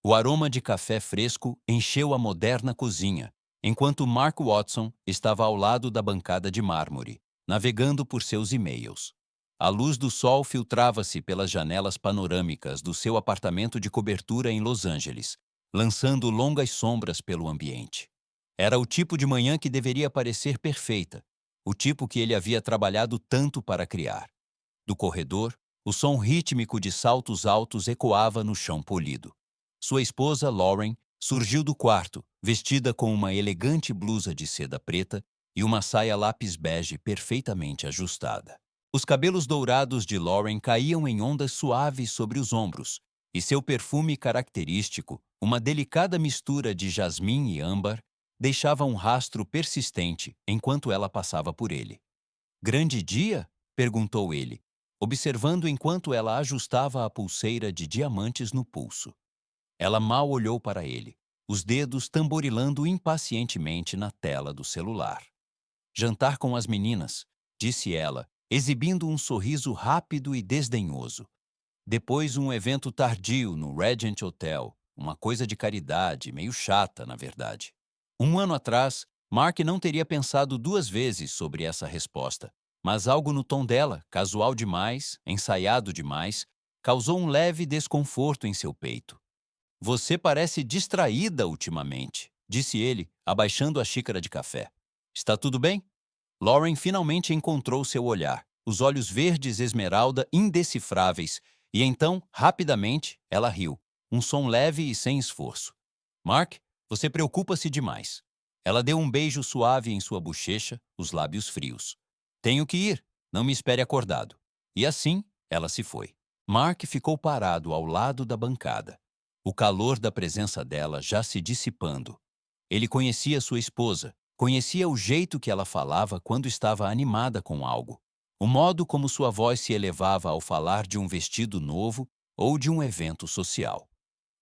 O aroma de café fresco encheu a moderna cozinha, enquanto Mark Watson estava ao lado da bancada de mármore, navegando por seus e-mails. A luz do sol filtrava-se pelas janelas panorâmicas do seu apartamento de cobertura em Los Angeles, lançando longas sombras pelo ambiente. Era o tipo de manhã que deveria parecer perfeita, o tipo que ele havia trabalhado tanto para criar. Do corredor, o som rítmico de saltos altos ecoava no chão polido. Sua esposa, Lauren, surgiu do quarto, vestida com uma elegante blusa de seda preta e uma saia lápis bege perfeitamente ajustada. Os cabelos dourados de Lauren caíam em ondas suaves sobre os ombros, e seu perfume característico, uma delicada mistura de jasmim e âmbar, deixava um rastro persistente enquanto ela passava por ele. "Grande dia?" perguntou ele, observando enquanto ela ajustava a pulseira de diamantes no pulso. Ela mal olhou para ele, os dedos tamborilando impacientemente na tela do celular. "Jantar com as meninas", disse ela, exibindo um sorriso rápido e desdenhoso. "Depois um evento tardio no Regent Hotel, uma coisa de caridade, meio chata, na verdade." Um ano atrás, Mark não teria pensado duas vezes sobre essa resposta, mas algo no tom dela, casual demais, ensaiado demais, causou um leve desconforto em seu peito. "Você parece distraída ultimamente", disse ele, abaixando a xícara de café. "Está tudo bem?" Lauren finalmente encontrou seu olhar, os olhos verdes esmeralda indecifráveis, e então, rapidamente, ela riu, um som leve e sem esforço. "Mark, você preocupa-se demais." Ela deu um beijo suave em sua bochecha, os lábios frios. "Tenho que ir, não me espere acordado." E assim, ela se foi. Mark ficou parado ao lado da bancada, o calor da presença dela já se dissipando. Ele conhecia sua esposa, conhecia o jeito que ela falava quando estava animada com algo, o modo como sua voz se elevava ao falar de um vestido novo ou de um evento social.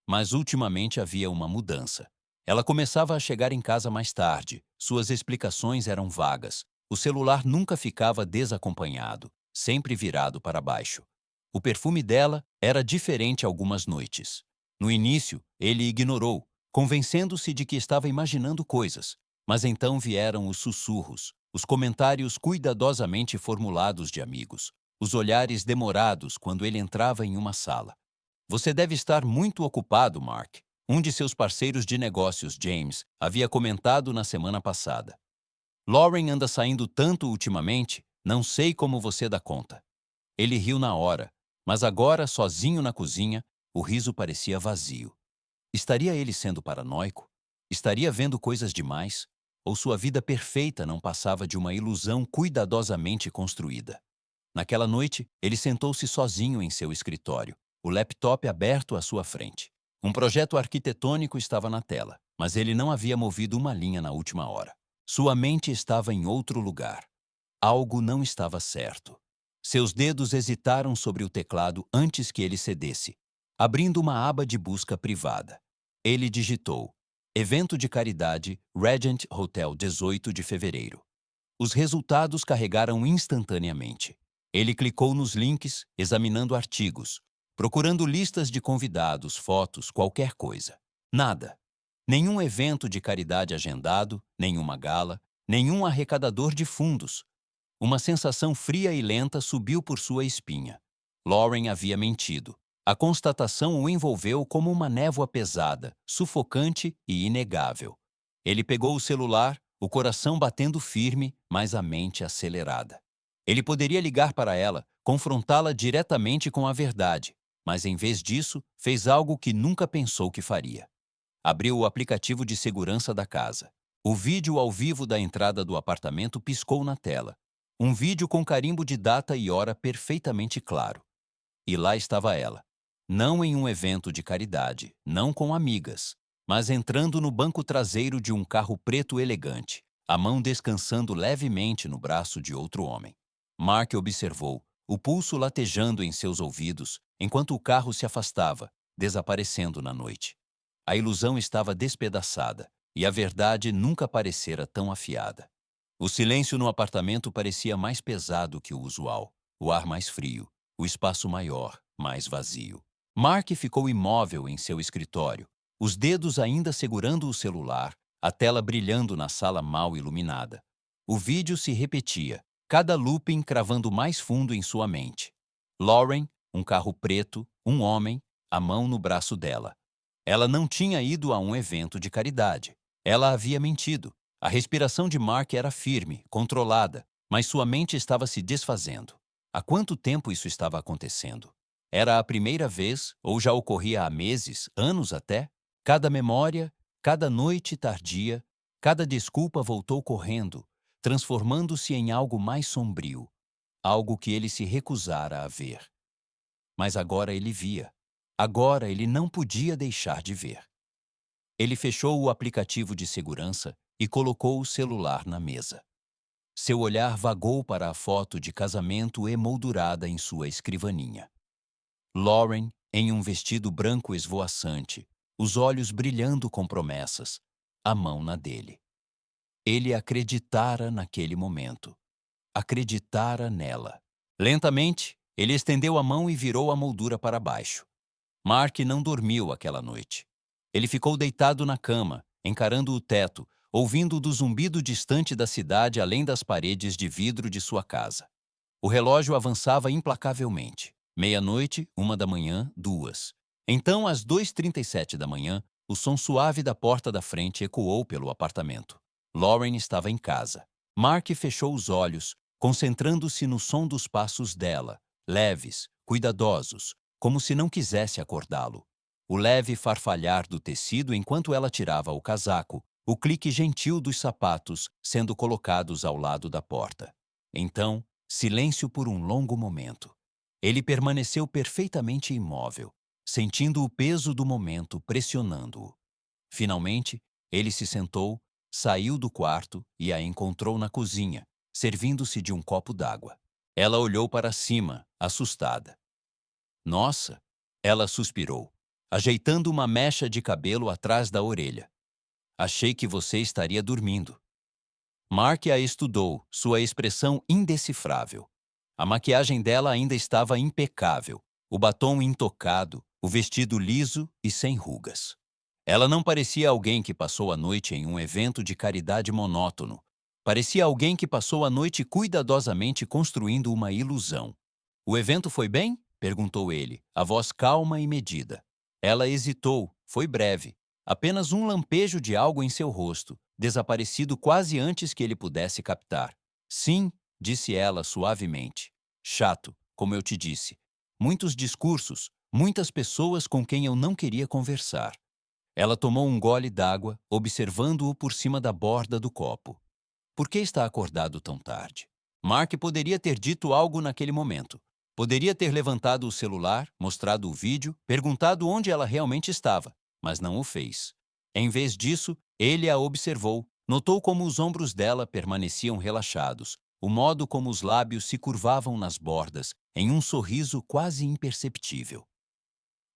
Mas ultimamente havia uma mudança. Ela começava a chegar em casa mais tarde, suas explicações eram vagas, o celular nunca ficava desacompanhado, sempre virado para baixo. O perfume dela era diferente algumas noites. No início, ele ignorou, convencendo-se de que estava imaginando coisas, mas então vieram os sussurros, os comentários cuidadosamente formulados de amigos, os olhares demorados quando ele entrava em uma sala. "Você deve estar muito ocupado, Mark", um de seus parceiros de negócios, James, havia comentado na semana passada. "Lauren anda saindo tanto ultimamente, não sei como você dá conta." Ele riu na hora, mas agora, sozinho na cozinha, o riso parecia vazio. Estaria ele sendo paranoico? Estaria vendo coisas demais? Ou sua vida perfeita não passava de uma ilusão cuidadosamente construída? Naquela noite, ele sentou-se sozinho em seu escritório, o laptop aberto à sua frente. Um projeto arquitetônico estava na tela, mas ele não havia movido uma linha na última hora. Sua mente estava em outro lugar. Algo não estava certo. Seus dedos hesitaram sobre o teclado antes que ele cedesse, abrindo uma aba de busca privada. Ele digitou: "Evento de caridade, Regent Hotel, 18 de fevereiro." Os resultados carregaram instantaneamente. Ele clicou nos links, examinando artigos, procurando listas de convidados, fotos, qualquer coisa. Nada. Nenhum evento de caridade agendado, nenhuma gala, nenhum arrecadador de fundos. Uma sensação fria e lenta subiu por sua espinha. Lauren havia mentido. A constatação o envolveu como uma névoa pesada, sufocante e inegável. Ele pegou o celular, o coração batendo firme, mas a mente acelerada. Ele poderia ligar para ela, confrontá-la diretamente com a verdade, mas em vez disso, fez algo que nunca pensou que faria. Abriu o aplicativo de segurança da casa. O vídeo ao vivo da entrada do apartamento piscou na tela. Um vídeo com carimbo de data e hora perfeitamente claro. E lá estava ela. Não em um evento de caridade, não com amigas, mas entrando no banco traseiro de um carro preto elegante, a mão descansando levemente no braço de outro homem. Mark observou, o pulso latejando em seus ouvidos, enquanto o carro se afastava, desaparecendo na noite. A ilusão estava despedaçada, e a verdade nunca parecera tão afiada. O silêncio no apartamento parecia mais pesado que o usual, o ar mais frio, o espaço maior, mais vazio. Mark ficou imóvel em seu escritório, os dedos ainda segurando o celular, a tela brilhando na sala mal iluminada. O vídeo se repetia, cada looping cravando mais fundo em sua mente. Lauren, um carro preto, um homem, a mão no braço dela. Ela não tinha ido a um evento de caridade. Ela havia mentido. A respiração de Mark era firme, controlada, mas sua mente estava se desfazendo. Há quanto tempo isso estava acontecendo? Era a primeira vez, ou já ocorria há meses, anos até? Cada memória, cada noite tardia, cada desculpa voltou correndo, transformando-se em algo mais sombrio, algo que ele se recusara a ver. Mas agora ele via. Agora ele não podia deixar de ver. Ele fechou o aplicativo de segurança e colocou o celular na mesa. Seu olhar vagou para a foto de casamento emoldurada em sua escrivaninha. Lauren, em um vestido branco esvoaçante, os olhos brilhando com promessas, a mão na dele. Ele acreditara naquele momento. Acreditara nela. Lentamente, ele estendeu a mão e virou a moldura para baixo. Mark não dormiu aquela noite. Ele ficou deitado na cama, encarando o teto, ouvindo do zumbido distante da cidade além das paredes de vidro de sua casa. O relógio avançava implacavelmente. Meia-noite, 1 da manhã, 2. Então, às 2h37 da manhã, o som suave da porta da frente ecoou pelo apartamento. Lauren estava em casa. Mark fechou os olhos, concentrando-se no som dos passos dela, leves, cuidadosos, como se não quisesse acordá-lo. O leve farfalhar do tecido enquanto ela tirava o casaco, o clique gentil dos sapatos sendo colocados ao lado da porta. Então, silêncio por um longo momento. Ele permaneceu perfeitamente imóvel, sentindo o peso do momento pressionando-o. Finalmente, ele se sentou, saiu do quarto e a encontrou na cozinha, servindo-se de um copo d'água. Ela olhou para cima, assustada. Nossa! Ela suspirou, ajeitando uma mecha de cabelo atrás da orelha. Achei que você estaria dormindo. Mark a estudou, sua expressão indecifrável. A maquiagem dela ainda estava impecável, o batom intocado, o vestido liso e sem rugas. Ela não parecia alguém que passou a noite em um evento de caridade monótono. Parecia alguém que passou a noite cuidadosamente construindo uma ilusão. O evento foi bem? Perguntou ele, a voz calma e medida. Ela hesitou, foi breve. Apenas um lampejo de algo em seu rosto, desaparecido quase antes que ele pudesse captar. Sim, disse ela suavemente. Chato, como eu te disse. Muitos discursos, muitas pessoas com quem eu não queria conversar. Ela tomou um gole d'água, observando-o por cima da borda do copo. Por que está acordado tão tarde? Mark poderia ter dito algo naquele momento. Poderia ter levantado o celular, mostrado o vídeo, perguntado onde ela realmente estava, mas não o fez. Em vez disso, ele a observou, notou como os ombros dela permaneciam relaxados, o modo como os lábios se curvavam nas bordas, em um sorriso quase imperceptível.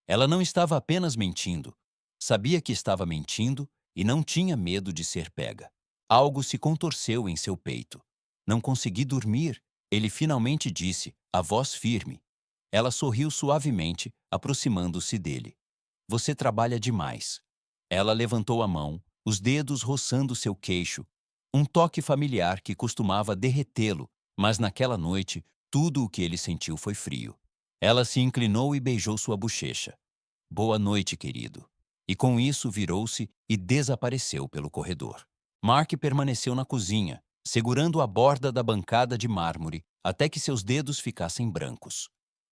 Ela não estava apenas mentindo. Sabia que estava mentindo e não tinha medo de ser pega. Algo se contorceu em seu peito. Não consegui dormir, ele finalmente disse, a voz firme. Ela sorriu suavemente, aproximando-se dele. Você trabalha demais. Ela levantou a mão, os dedos roçando seu queixo. Um toque familiar que costumava derretê-lo, mas naquela noite, tudo o que ele sentiu foi frio. Ela se inclinou e beijou sua bochecha. Boa noite, querido. E com isso virou-se e desapareceu pelo corredor. Mark permaneceu na cozinha, segurando a borda da bancada de mármore até que seus dedos ficassem brancos.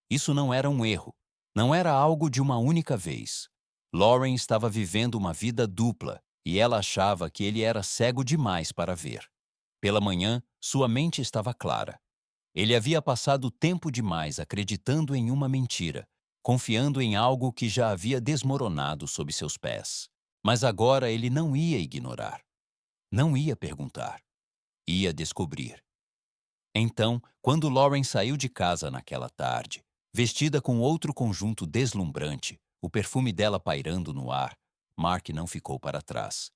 Isso não era um erro. Não era algo de uma única vez. Lauren estava vivendo uma vida dupla e ela achava que ele era cego demais para ver. Pela manhã, sua mente estava clara. Ele havia passado tempo demais acreditando em uma mentira, confiando em algo que já havia desmoronado sob seus pés. Mas agora ele não ia ignorar. Não ia perguntar. Ia descobrir. Então, quando Lauren saiu de casa naquela tarde, vestida com outro conjunto deslumbrante, o perfume dela pairando no ar, Mark não ficou para trás.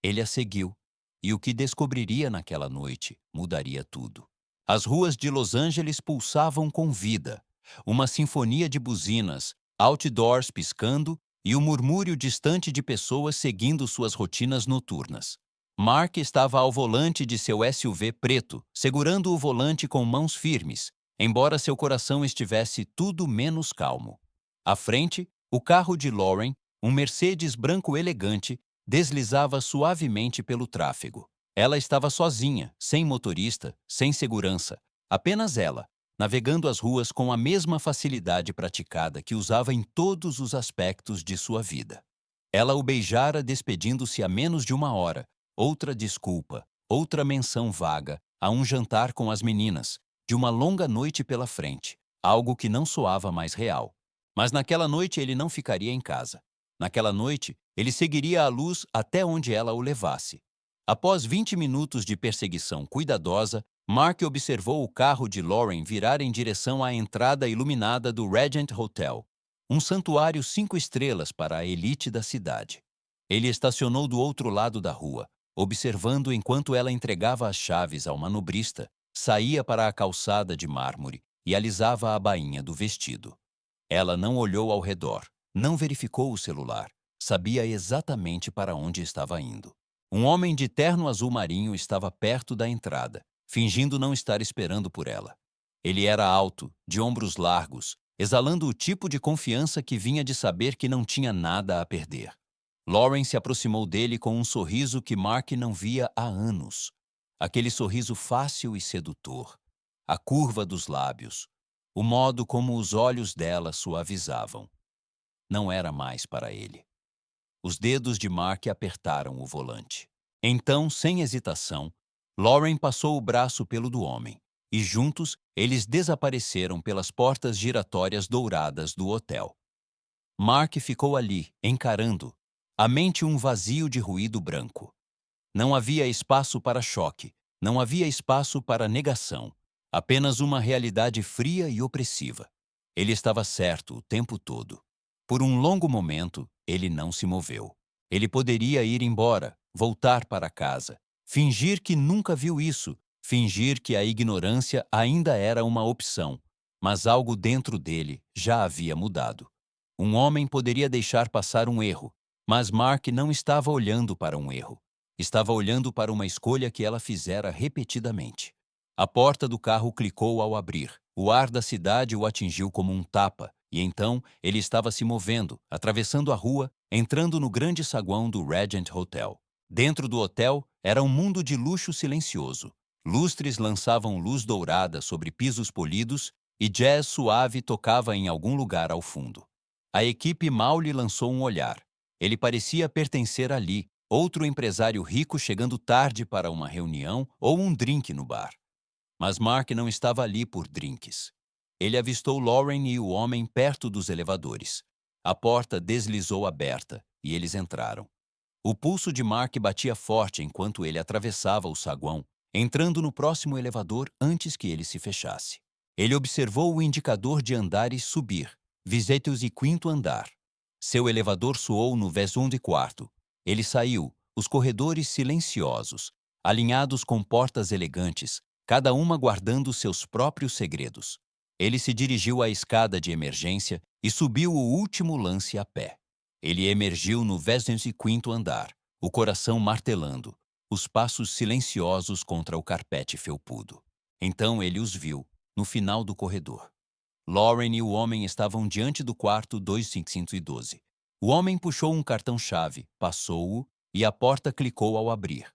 Ele a seguiu, e o que descobriria naquela noite mudaria tudo. As ruas de Los Angeles pulsavam com vida, uma sinfonia de buzinas, outdoors piscando e o murmúrio distante de pessoas seguindo suas rotinas noturnas. Mark estava ao volante de seu SUV preto, segurando o volante com mãos firmes, embora seu coração estivesse tudo menos calmo. À frente, o carro de Lauren, um Mercedes branco elegante, deslizava suavemente pelo tráfego. Ela estava sozinha, sem motorista, sem segurança, apenas ela, navegando as ruas com a mesma facilidade praticada que usava em todos os aspectos de sua vida. Ela o beijara despedindo-se há menos de uma hora, outra desculpa, outra menção vaga, a um jantar com as meninas, de uma longa noite pela frente, algo que não soava mais real. Mas naquela noite ele não ficaria em casa. Naquela noite, ele seguiria a luz até onde ela o levasse. Após 20 minutos de perseguição cuidadosa, Mark observou o carro de Lauren virar em direção à entrada iluminada do Regent Hotel, um santuário 5 estrelas para a elite da cidade. Ele estacionou do outro lado da rua, observando enquanto ela entregava as chaves ao manobrista, saía para a calçada de mármore e alisava a bainha do vestido. Ela não olhou ao redor, não verificou o celular, sabia exatamente para onde estava indo. Um homem de terno azul marinho estava perto da entrada, fingindo não estar esperando por ela. Ele era alto, de ombros largos, exalando o tipo de confiança que vinha de saber que não tinha nada a perder. Lauren se aproximou dele com um sorriso que Mark não via há anos. Aquele sorriso fácil e sedutor, a curva dos lábios, o modo como os olhos dela suavizavam. Não era mais para ele. Os dedos de Mark apertaram o volante. Então, sem hesitação, Lauren passou o braço pelo do homem, e juntos eles desapareceram pelas portas giratórias douradas do hotel. Mark ficou ali, encarando, a mente um vazio de ruído branco. Não havia espaço para choque, não havia espaço para negação, apenas uma realidade fria e opressiva. Ele estava certo o tempo todo. Por um longo momento, ele não se moveu. Ele poderia ir embora, voltar para casa, fingir que nunca viu isso, fingir que a ignorância ainda era uma opção, mas algo dentro dele já havia mudado. Um homem poderia deixar passar um erro, mas Mark não estava olhando para um erro. Estava olhando para uma escolha que ela fizera repetidamente. A porta do carro clicou ao abrir. O ar da cidade o atingiu como um tapa, e então ele estava se movendo, atravessando a rua, entrando no grande saguão do Regent Hotel. Dentro do hotel era um mundo de luxo silencioso. Lustres lançavam luz dourada sobre pisos polidos e jazz suave tocava em algum lugar ao fundo. A equipe mal lhe lançou um olhar. Ele parecia pertencer ali, outro empresário rico chegando tarde para uma reunião ou um drink no bar. Mas Mark não estava ali por drinks. Ele avistou Lauren e o homem perto dos elevadores. A porta deslizou aberta e eles entraram. O pulso de Mark batia forte enquanto ele atravessava o saguão, entrando no próximo elevador antes que ele se fechasse. Ele observou o indicador de andares subir, 25º andar. Seu elevador soou no 24º. Ele saiu, os corredores silenciosos, alinhados com portas elegantes, cada uma guardando seus próprios segredos. Ele se dirigiu à escada de emergência e subiu o último lance a pé. Ele emergiu no 25º andar, o coração martelando, os passos silenciosos contra o carpete felpudo. Então ele os viu, no final do corredor. Lauren e o homem estavam diante do quarto 2512. O homem puxou um cartão-chave, passou-o e a porta clicou ao abrir.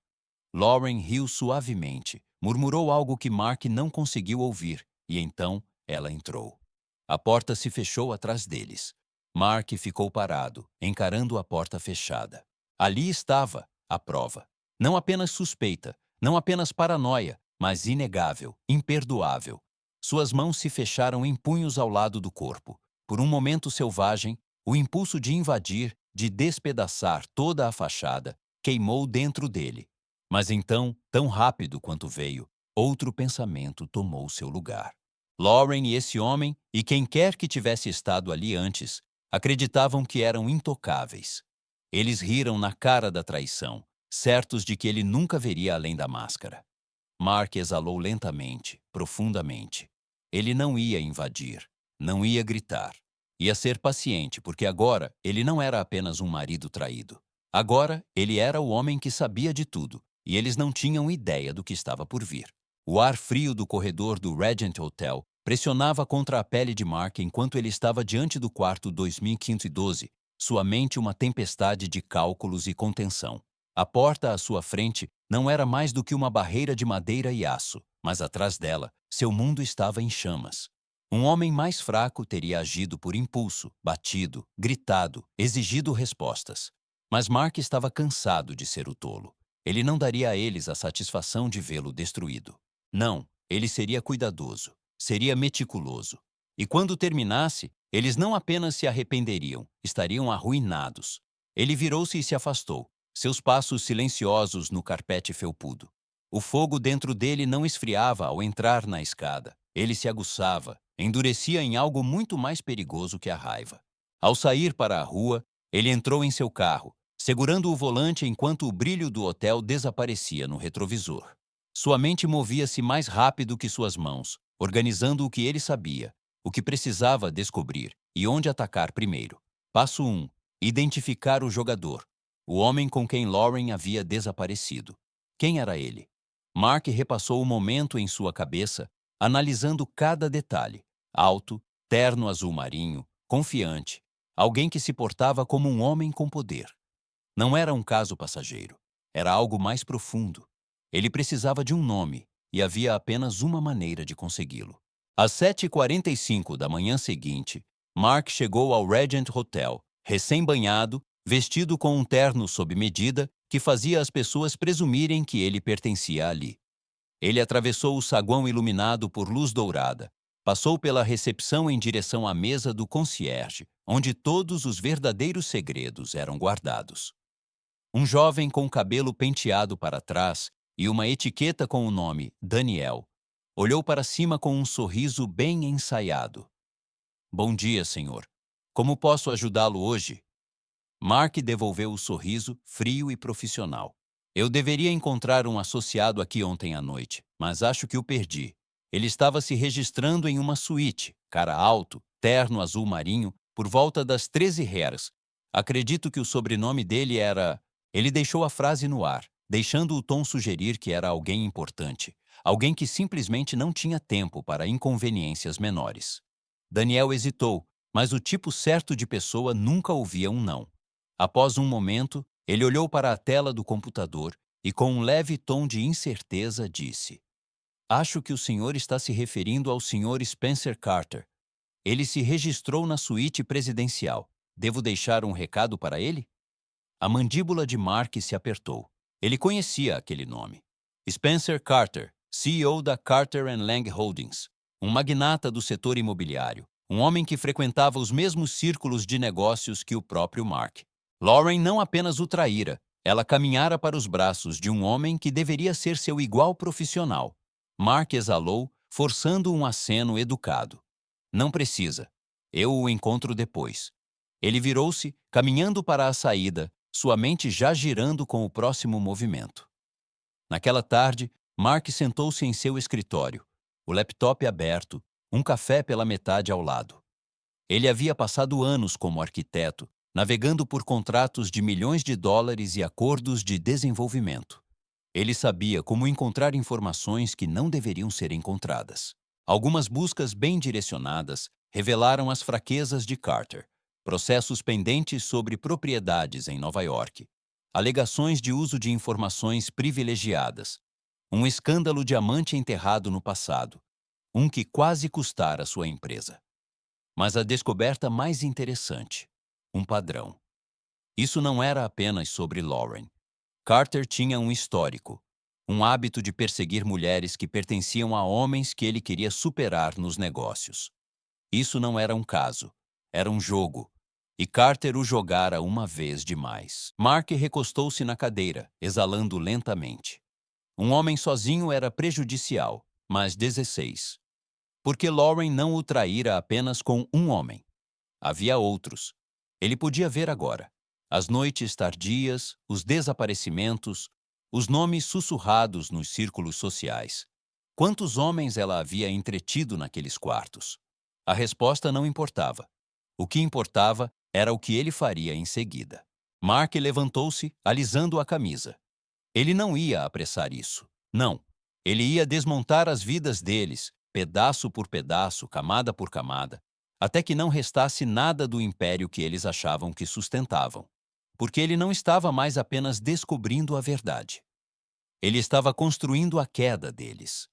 Lauren riu suavemente, murmurou algo que Mark não conseguiu ouvir, e então ela entrou. A porta se fechou atrás deles. Mark ficou parado, encarando a porta fechada. Ali estava a prova. Não apenas suspeita, não apenas paranoia, mas inegável, imperdoável. Suas mãos se fecharam em punhos ao lado do corpo. Por um momento selvagem, o impulso de invadir, de despedaçar toda a fachada, queimou dentro dele. Mas então, tão rápido quanto veio, outro pensamento tomou seu lugar. Lauren e esse homem, e quem quer que tivesse estado ali antes, acreditavam que eram intocáveis. Eles riram na cara da traição, certos de que ele nunca veria além da máscara. Mark exalou lentamente, profundamente. Ele não ia invadir, não ia gritar. Ia ser paciente, porque agora ele não era apenas um marido traído. Agora ele era o homem que sabia de tudo, e eles não tinham ideia do que estava por vir. O ar frio do corredor do Regent Hotel pressionava contra a pele de Mark enquanto ele estava diante do quarto 2512, sua mente uma tempestade de cálculos e contenção. A porta à sua frente não era mais do que uma barreira de madeira e aço, mas atrás dela, seu mundo estava em chamas. Um homem mais fraco teria agido por impulso, batido, gritado, exigido respostas. Mas Mark estava cansado de ser o tolo. Ele não daria a eles a satisfação de vê-lo destruído. Não, ele seria cuidadoso, seria meticuloso. E quando terminasse, eles não apenas se arrependeriam, estariam arruinados. Ele virou-se e se afastou, seus passos silenciosos no carpete felpudo. O fogo dentro dele não esfriava ao entrar na escada. Ele se aguçava, endurecia em algo muito mais perigoso que a raiva. Ao sair para a rua, ele entrou em seu carro, segurando o volante enquanto o brilho do hotel desaparecia no retrovisor. Sua mente movia-se mais rápido que suas mãos, organizando o que ele sabia, o que precisava descobrir e onde atacar primeiro. Passo 1. Identificar o jogador, o homem com quem Lauren havia desaparecido. Quem era ele? Mark repassou o momento em sua cabeça, analisando cada detalhe. Alto, terno azul marinho, confiante, alguém que se portava como um homem com poder. Não era um caso passageiro, era algo mais profundo. Ele precisava de um nome, e havia apenas uma maneira de consegui-lo. Às 7h45 da manhã seguinte, Mark chegou ao Regent Hotel, recém-banhado, vestido com um terno sob medida que fazia as pessoas presumirem que ele pertencia ali. Ele atravessou o saguão iluminado por luz dourada, passou pela recepção em direção à mesa do concierge, onde todos os verdadeiros segredos eram guardados. Um jovem com o cabelo penteado para trás e uma etiqueta com o nome Daniel olhou para cima com um sorriso bem ensaiado. Bom dia, senhor. Como posso ajudá-lo hoje? Mark devolveu o sorriso, frio e profissional. Eu deveria encontrar um associado aqui ontem à noite, mas acho que o perdi. Ele estava se registrando em uma suíte, cara alto, terno azul marinho, por volta das 13h. Acredito que o sobrenome dele era... Ele deixou a frase no ar, deixando o tom sugerir que era alguém importante, alguém que simplesmente não tinha tempo para inconveniências menores. Daniel hesitou, mas o tipo certo de pessoa nunca ouvia um não. Após um momento, ele olhou para a tela do computador e, com um leve tom de incerteza, disse: Acho que o senhor está se referindo ao senhor Spencer Carter. Ele se registrou na suíte presidencial. Devo deixar um recado para ele? A mandíbula de Mark se apertou. Ele conhecia aquele nome. Spencer Carter, CEO da Carter Lang Holdings, um magnata do setor imobiliário, um homem que frequentava os mesmos círculos de negócios que o próprio Mark. Lauren não apenas o traíra, ela caminhara para os braços de um homem que deveria ser seu igual profissional. Mark exalou, forçando um aceno educado. Não precisa. Eu o encontro depois. Ele virou-se, caminhando para a saída, sua mente já girando com o próximo movimento. Naquela tarde, Mark sentou-se em seu escritório, o laptop aberto, um café pela metade ao lado. Ele havia passado anos como arquiteto, navegando por contratos de milhões de dólares e acordos de desenvolvimento. Ele sabia como encontrar informações que não deveriam ser encontradas. Algumas buscas bem direcionadas revelaram as fraquezas de Carter, processos pendentes sobre propriedades em Nova York, alegações de uso de informações privilegiadas, um escândalo diamante enterrado no passado, um que quase custara sua empresa. Mas a descoberta mais interessante, um padrão. Isso não era apenas sobre Lauren. Carter tinha um histórico, um hábito de perseguir mulheres que pertenciam a homens que ele queria superar nos negócios. Isso não era um caso, era um jogo, e Carter o jogara uma vez demais. Mark recostou-se na cadeira, exalando lentamente. Um homem sozinho era prejudicial, mas 16. Porque Lauren não o traíra apenas com um homem. Havia outros. Ele podia ver agora. As noites tardias, os desaparecimentos, os nomes sussurrados nos círculos sociais. Quantos homens ela havia entretido naqueles quartos? A resposta não importava. O que importava era o que ele faria em seguida. Mark levantou-se, alisando a camisa. Ele não ia apressar isso. Não. Ele ia desmontar as vidas deles, pedaço por pedaço, camada por camada, até que não restasse nada do império que eles achavam que sustentavam. Porque ele não estava mais apenas descobrindo a verdade. Ele estava construindo a queda deles.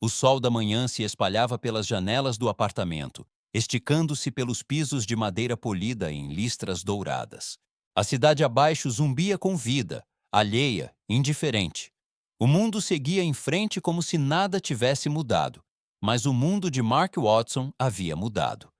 O sol da manhã se espalhava pelas janelas do apartamento, esticando-se pelos pisos de madeira polida em listras douradas. A cidade abaixo zumbia com vida, alheia, indiferente. O mundo seguia em frente como se nada tivesse mudado, mas o mundo de Mark Watson havia mudado.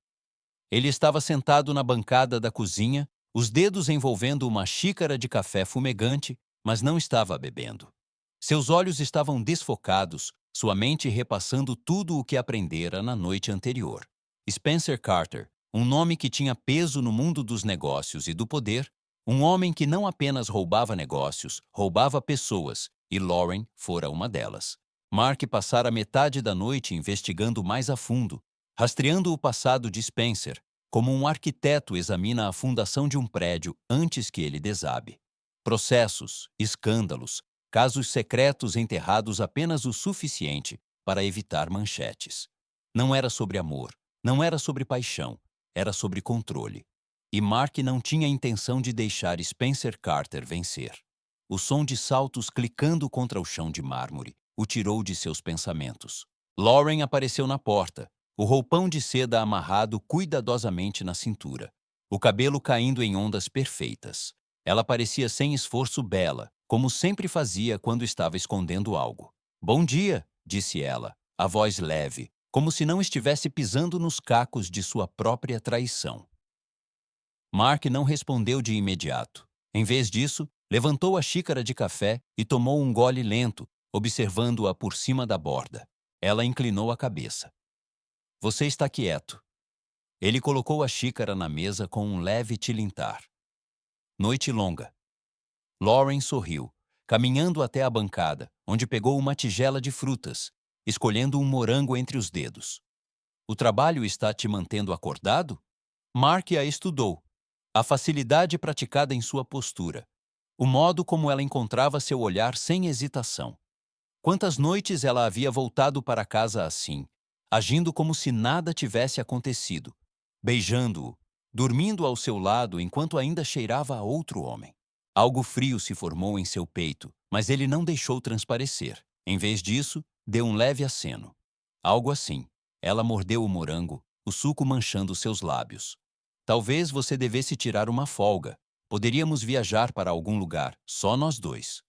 Ele estava sentado na bancada da cozinha, os dedos envolvendo uma xícara de café fumegante, mas não estava bebendo. Seus olhos estavam desfocados, sua mente repassando tudo o que aprendera na noite anterior. Spencer Carter, um nome que tinha peso no mundo dos negócios e do poder, um homem que não apenas roubava negócios, roubava pessoas, e Lauren fora uma delas. Mark passara metade da noite investigando mais a fundo, rastreando o passado de Spencer, como um arquiteto examina a fundação de um prédio antes que ele desabe. Processos, escândalos, casos secretos enterrados apenas o suficiente para evitar manchetes. Não era sobre amor, não era sobre paixão, era sobre controle. E Mark não tinha intenção de deixar Spencer Carter vencer. O som de saltos clicando contra o chão de mármore o tirou de seus pensamentos. Lauren apareceu na porta, o roupão de seda amarrado cuidadosamente na cintura, o cabelo caindo em ondas perfeitas. Ela parecia sem esforço bela, como sempre fazia quando estava escondendo algo. "Bom dia", disse ela, a voz leve, como se não estivesse pisando nos cacos de sua própria traição. Mark não respondeu de imediato. Em vez disso, levantou a xícara de café e tomou um gole lento, observando-a por cima da borda. Ela inclinou a cabeça. "Você está quieto." Ele colocou a xícara na mesa com um leve tilintar. Noite longa. Lauren sorriu, caminhando até a bancada, onde pegou uma tigela de frutas, escolhendo um morango entre os dedos. "O trabalho está te mantendo acordado?" Mark a estudou. A facilidade praticada em sua postura. O modo como ela encontrava seu olhar sem hesitação. Quantas noites ela havia voltado para casa assim, agindo como se nada tivesse acontecido, beijando-o, dormindo ao seu lado enquanto ainda cheirava a outro homem. Algo frio se formou em seu peito, mas ele não deixou transparecer. Em vez disso, deu um leve aceno. Algo assim. Ela mordeu o morango, o suco manchando seus lábios. "Talvez você devesse tirar uma folga. Poderíamos viajar para algum lugar, só nós dois."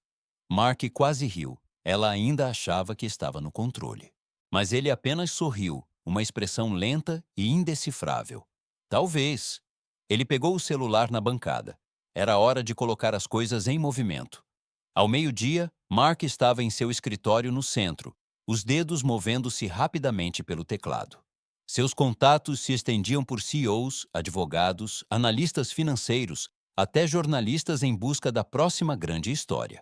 Mark quase riu. Ela ainda achava que estava no controle. Mas ele apenas sorriu, uma expressão lenta e indecifrável. "Talvez." Ele pegou o celular na bancada. Era hora de colocar as coisas em movimento. Ao meio-dia, Mark estava em seu escritório no centro, os dedos movendo-se rapidamente pelo teclado. Seus contatos se estendiam por CEOs, advogados, analistas financeiros, até jornalistas em busca da próxima grande história.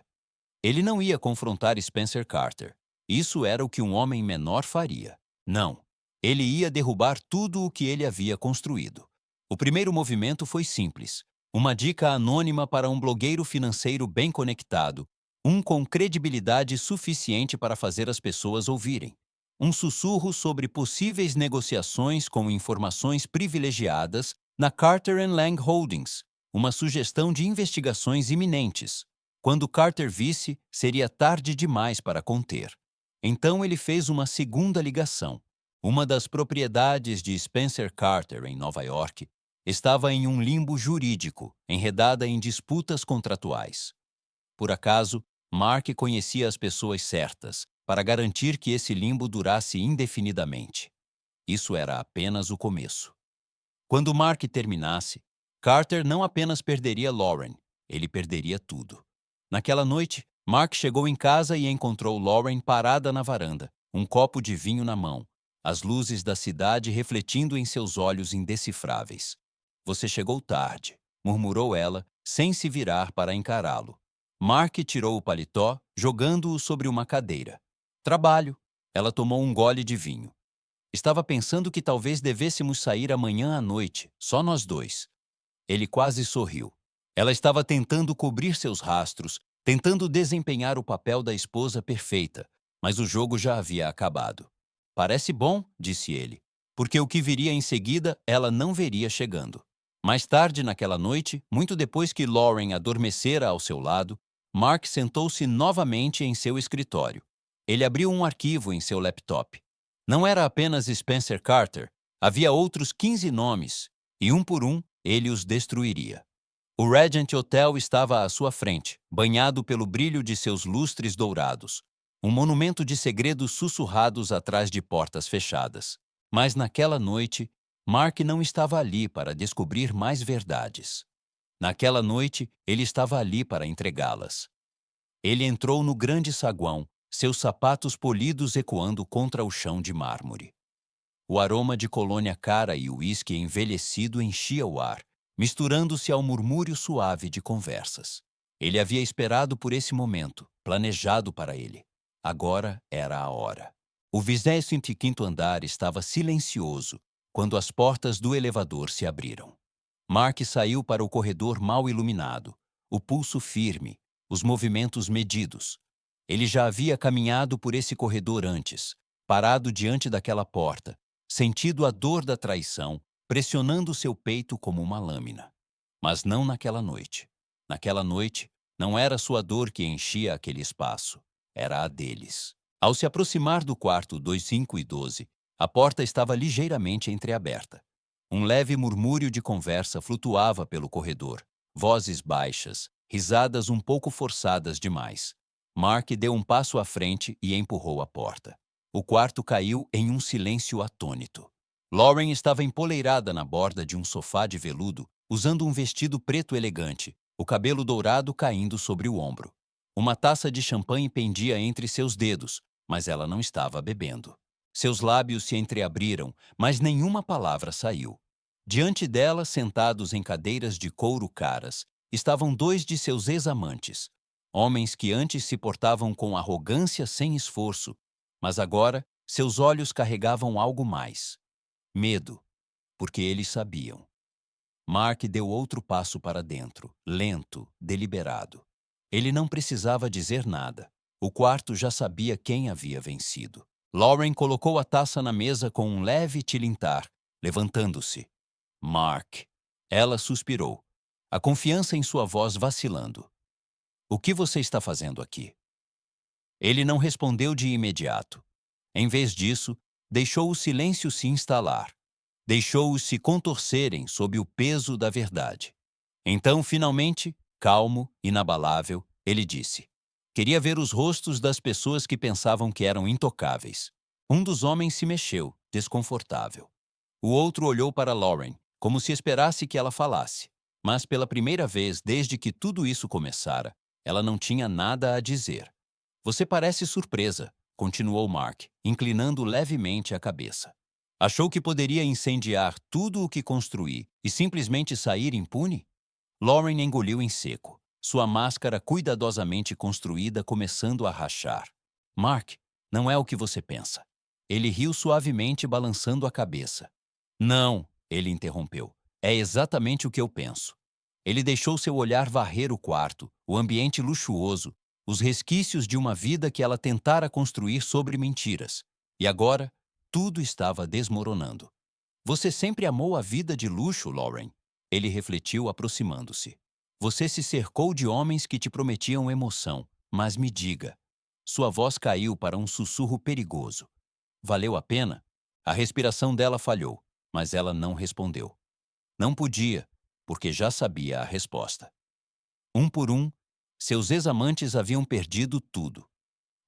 Ele não ia confrontar Spencer Carter. Isso era o que um homem menor faria. Não. Ele ia derrubar tudo o que ele havia construído. O primeiro movimento foi simples. Uma dica anônima para um blogueiro financeiro bem conectado, um com credibilidade suficiente para fazer as pessoas ouvirem. Um sussurro sobre possíveis negociações com informações privilegiadas na Carter Lang Holdings, uma sugestão de investigações iminentes. Quando Carter visse, seria tarde demais para conter. Então ele fez uma segunda ligação. Uma das propriedades de Spencer Carter, em Nova York, estava em um limbo jurídico, enredada em disputas contratuais. Por acaso, Mark conhecia as pessoas certas para garantir que esse limbo durasse indefinidamente. Isso era apenas o começo. Quando Mark terminasse, Carter não apenas perderia Lauren, ele perderia tudo. Naquela noite, Mark chegou em casa e encontrou Lauren parada na varanda, um copo de vinho na mão, as luzes da cidade refletindo em seus olhos indecifráveis. "Você chegou tarde", murmurou ela, sem se virar para encará-lo. Mark tirou o paletó, jogando-o sobre uma cadeira. "Trabalho." Ela tomou um gole de vinho. Estava pensando que talvez devêssemos sair amanhã à noite, só nós dois. Ele quase sorriu. Ela estava tentando cobrir seus rastros, tentando desempenhar o papel da esposa perfeita, mas o jogo já havia acabado. Parece bom, disse ele, porque o que viria em seguida ela não veria chegando. Mais tarde naquela noite, muito depois que Lauren adormecera ao seu lado, Mark sentou-se novamente em seu escritório. Ele abriu um arquivo em seu laptop. Não era apenas Spencer Carter, havia outros 15 nomes, e um por um ele os destruiria. O Regent Hotel estava à sua frente, banhado pelo brilho de seus lustres dourados, um monumento de segredos sussurrados atrás de portas fechadas. Mas naquela noite, Mark não estava ali para descobrir mais verdades. Naquela noite, ele estava ali para entregá-las. Ele entrou no grande saguão, seus sapatos polidos ecoando contra o chão de mármore. O aroma de colônia cara e uísque envelhecido enchia o ar, misturando-se ao murmúrio suave de conversas. Ele havia esperado por esse momento, planejado para ele. Agora era a hora. O 25º andar estava silencioso quando as portas do elevador se abriram. Mark saiu para o corredor mal iluminado, o pulso firme, os movimentos medidos. Ele já havia caminhado por esse corredor antes, parado diante daquela porta, sentido a dor da traição, pressionando seu peito como uma lâmina. Mas não naquela noite. Naquela noite, não era sua dor que enchia aquele espaço, era a deles. Ao se aproximar do quarto 2512, a porta estava ligeiramente entreaberta. Um leve murmúrio de conversa flutuava pelo corredor, vozes baixas, risadas um pouco forçadas demais. Mark deu um passo à frente e empurrou a porta. O quarto caiu em um silêncio atônito. Lauren estava empoleirada na borda de um sofá de veludo, usando um vestido preto elegante, o cabelo dourado caindo sobre o ombro. Uma taça de champanhe pendia entre seus dedos, mas ela não estava bebendo. Seus lábios se entreabriram, mas nenhuma palavra saiu. Diante dela, sentados em cadeiras de couro caras, estavam dois de seus ex-amantes, homens que antes se portavam com arrogância sem esforço, mas agora seus olhos carregavam algo mais. Medo, porque eles sabiam. Mark deu outro passo para dentro, lento, deliberado. Ele não precisava dizer nada. O quarto já sabia quem havia vencido. Lauren colocou a taça na mesa com um leve tilintar, levantando-se. Mark. Ela suspirou, a confiança em sua voz vacilando. O que você está fazendo aqui? Ele não respondeu de imediato. Em vez disso, deixou o silêncio se instalar. Deixou-os se contorcerem sob o peso da verdade. Então, finalmente, calmo, inabalável, ele disse: queria ver os rostos das pessoas que pensavam que eram intocáveis. Um dos homens se mexeu, desconfortável. O outro olhou para Lauren, como se esperasse que ela falasse. Mas pela primeira vez desde que tudo isso começara, ela não tinha nada a dizer. Você parece surpresa, continuou Mark, inclinando levemente a cabeça. Achou que poderia incendiar tudo o que construí e simplesmente sair impune? Lauren engoliu em seco, sua máscara cuidadosamente construída começando a rachar. Mark, não é o que você pensa. Ele riu suavemente, balançando a cabeça. Não, ele interrompeu. É exatamente o que eu penso. Ele deixou seu olhar varrer o quarto, o ambiente luxuoso, os resquícios de uma vida que ela tentara construir sobre mentiras. E agora, tudo estava desmoronando. Você sempre amou a vida de luxo, Lauren. Ele refletiu, aproximando-se. Você se cercou de homens que te prometiam emoção, mas me diga. Sua voz caiu para um sussurro perigoso. Valeu a pena? A respiração dela falhou, mas ela não respondeu. Não podia, porque já sabia a resposta. Um por um, seus ex-amantes haviam perdido tudo.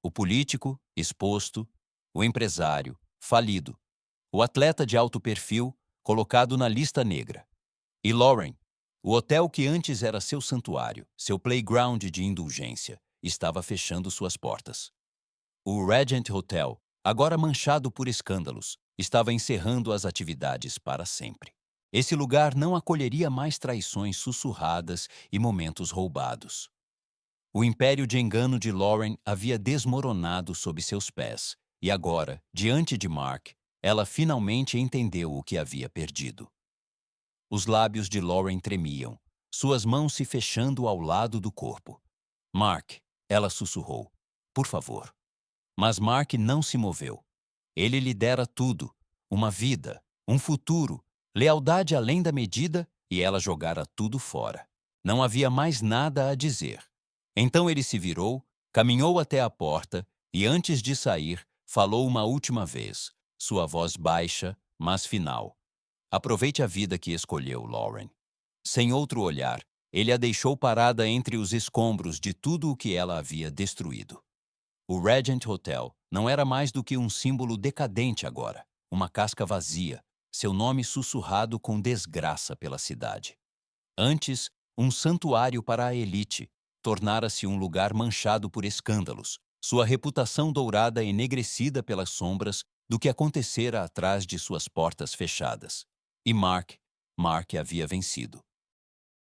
O político, exposto, o empresário, falido, o atleta de alto perfil, colocado na lista negra. E Lauren, o hotel que antes era seu santuário, seu playground de indulgência, estava fechando suas portas. O Regent Hotel, agora manchado por escândalos, estava encerrando as atividades para sempre. Esse lugar não acolheria mais traições sussurradas e momentos roubados. O império de engano de Lauren havia desmoronado sob seus pés, e agora, diante de Mark, ela finalmente entendeu o que havia perdido. Os lábios de Lauren tremiam, suas mãos se fechando ao lado do corpo. Mark, ela sussurrou. Por favor. Mas Mark não se moveu. Ele lhe dera tudo, uma vida, um futuro, lealdade além da medida, e ela jogara tudo fora. Não havia mais nada a dizer. Então ele se virou, caminhou até a porta e, antes de sair, falou uma última vez, sua voz baixa, mas final. Aproveite a vida que escolheu, Lauren. Sem outro olhar, ele a deixou parada entre os escombros de tudo o que ela havia destruído. O Regent Hotel não era mais do que um símbolo decadente agora, uma casca vazia, seu nome sussurrado com desgraça pela cidade. Antes, um santuário para a elite, tornara-se um lugar manchado por escândalos, sua reputação dourada enegrecida pelas sombras do que acontecera atrás de suas portas fechadas. E Mark havia vencido.